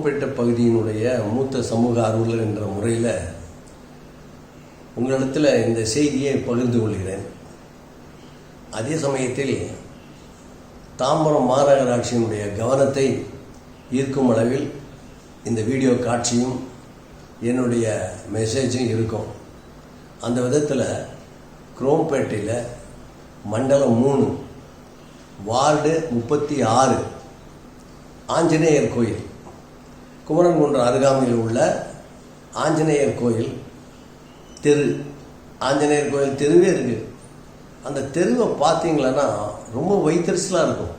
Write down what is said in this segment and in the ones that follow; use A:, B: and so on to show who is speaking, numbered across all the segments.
A: குரோம்பேட்டை பகுதியினுடைய மூத்த சமூக ஆர்வலர் என்ற முறையில் உங்களிடத்தில் இந்த செய்தியை பகிர்ந்து கொள்கிறேன். அதே சமயத்தில் தாம்பரம் மாநகராட்சியினுடைய கவனத்தை ஈர்க்கும் அளவில் இந்த வீடியோ காட்சியும் என்னுடைய மெசேஜும் இருக்கும். அந்த விதத்தில் குரோம்பேட்டையில் மண்டலம் 3 வார்டு 36 ஆஞ்சநேயர் கோயில், குமரன்குன்றம் அருகாமையில் உள்ள ஆஞ்சநேயர் கோயில் தெரு, ஆஞ்சநேயர் கோயில் தெருவே இருக்குது. அந்த தெருவை பார்த்தீங்களன்னா ரொம்ப வைத்தறிச்சலாக இருக்கும்.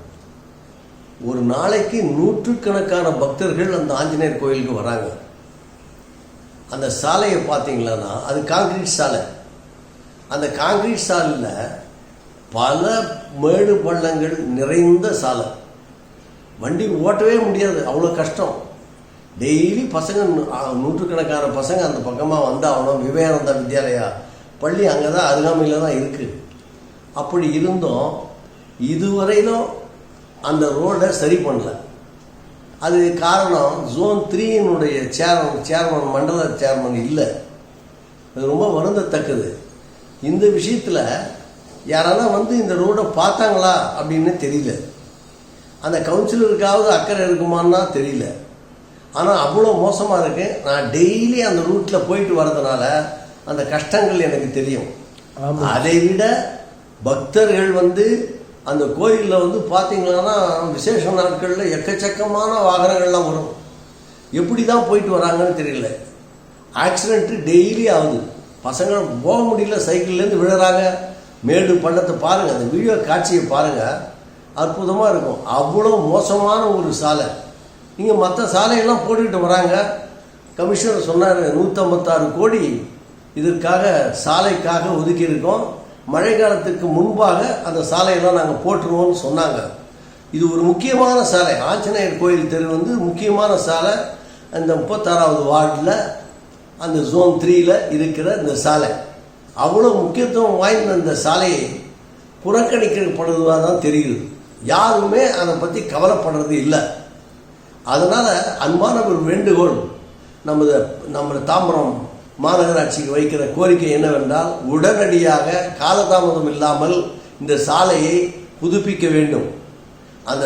A: ஒரு நாளைக்கு நூற்றுக்கணக்கான பக்தர்கள் அந்த ஆஞ்சநேயர் கோயிலுக்கு வராங்க. அந்த சாலையை பார்த்தீங்களன்னா அது காங்கிரீட் சாலை. அந்த காங்கிரீட் சாலையில் பல மேடு பள்ளங்கள் நிறைந்த சாலை. வண்டி ஓட்டவே முடியாது, அவ்வளோ கஷ்டம். டெய்லி பசங்க நூற்றுக்கணக்கான பசங்க அந்த பக்கமாக வந்தாகணும். விவேகானந்தா வித்யாலயா பள்ளி அங்கே தான் அருகாமையில் தான் இருக்குது. அப்படி இருந்தும் இதுவரையிலும் அந்த ரோடை சரி பண்ணல. அது காரணம் ஜோன் 3னுடைய சேர்மன் மண்டல சேர்மன் இல்லை. அது ரொம்ப வருந்தத்தக்கது. இந்த விஷயத்தில் யாராவது இந்த ரோடை பார்த்தாங்களா அப்படின்னு தெரியல. அந்த கவுன்சிலருக்காவது அக்கறை இருக்குமான்னா தெரியல. ஆனால் அவ்வளோ மோசமாக இருக்கு. நான் டெய்லி அந்த ரூட்டில் போயிட்டு வர்றதுனால அந்த கஷ்டங்கள் எனக்கு தெரியும். அதை விட பக்தர்கள் அந்த கோயிலில் பார்த்தீங்கன்னா விசேஷ நாட்களில் எக்கச்சக்கமான வாகனங்கள்லாம் வரும். எப்படி தான் போயிட்டு வராங்கன்னு தெரியல. ஆக்சிடென்ட்டு டெய்லி ஆகுது. பசங்க போக முடியல, சைக்கிள்லேருந்து விழுறாங்க. மேடு பள்ளத்தை பாருங்கள், அந்த வீடியோ காட்சியை பாருங்கள், அற்புதமாக இருக்கும். அவ்வளோ மோசமான ஒரு சாலை. இங்கே மற்ற சாலையெல்லாம் போட்டுக்கிட்டு வராங்க. கமிஷனர் சொன்னார் 156 கோடி இதற்காக சாலைக்காக ஒதுக்கியிருக்கோம், மழை காலத்துக்கு முன்பாக அந்த சாலையெல்லாம் நாங்கள் போட்டுருவோம்னு சொன்னாங்க. இது ஒரு முக்கியமான சாலை. ஆஞ்சநேயர் கோயில் தெரு முக்கியமான சாலை. அந்த 36வது வார்டில் அந்த ஜோன் 3ல் இருக்கிற இந்த சாலை அவ்வளோ முக்கியத்துவம் வாய்ந்த இந்த சாலையை புறக்கணிக்கப்படுவதாக தான் தெரியுது. யாருமே அதை பற்றி கவலைப்படுறது இல்லை. அதனால் அன்பான ஒரு வேண்டுகோள், நமது தாம்பரம் மாநகராட்சிக்கு வைக்கிற கோரிக்கை என்னவென்றால், உடனடியாக காலதாமதம் இல்லாமல் இந்த சாலையை புதுப்பிக்க வேண்டும். அந்த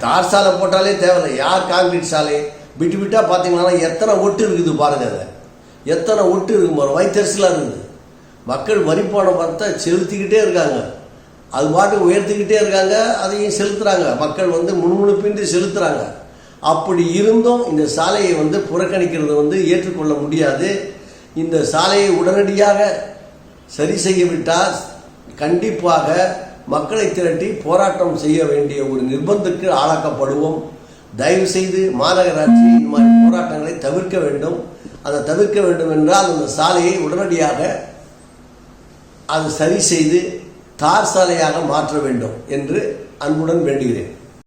A: தார் சாலை போட்டாலே தேவையில்லை. யார் காங்கிரீட் சாலை விட்டு விட்டால் பார்த்தீங்கன்னா எத்தனை ஒட்டு இருக்குது பாருங்கள். அதை எத்தனை ஒட்டு இருக்கும் பாருங்க, வைத்தறிச்சலாக இருக்குது. மக்கள் வரிப்பான பார்த்தா செலுத்திக்கிட்டே இருக்காங்க. அது பாட்டுக்கு உயர்த்திக்கிட்டே இருக்காங்க, அதையும் செலுத்துகிறாங்க. மக்கள் முணுமுணுப்பின்றி செலுத்துகிறாங்க. அப்படி இருந்தும் இந்த சாலையை புறக்கணிக்கிறது ஏற்றுக்கொள்ள முடியாது. இந்த சாலையை உடனடியாக சரி செய்யவிட்டால் கண்டிப்பாக மக்களை திரட்டி போராட்டம் செய்ய வேண்டிய ஒரு நிர்பந்தத்துக்கு ஆளாக்கப்படுவோம். தயவு செய்து மாநகராட்சி இந்த மாதிரி போராட்டங்களை தவிர்க்க வேண்டும். அதை தவிர்க்க வேண்டும் என்றால் அந்த சாலையை உடனடியாக அது சரி செய்து தார் சாலையாக மாற்ற வேண்டும் என்று அன்புடன் வேண்டுகிறேன்.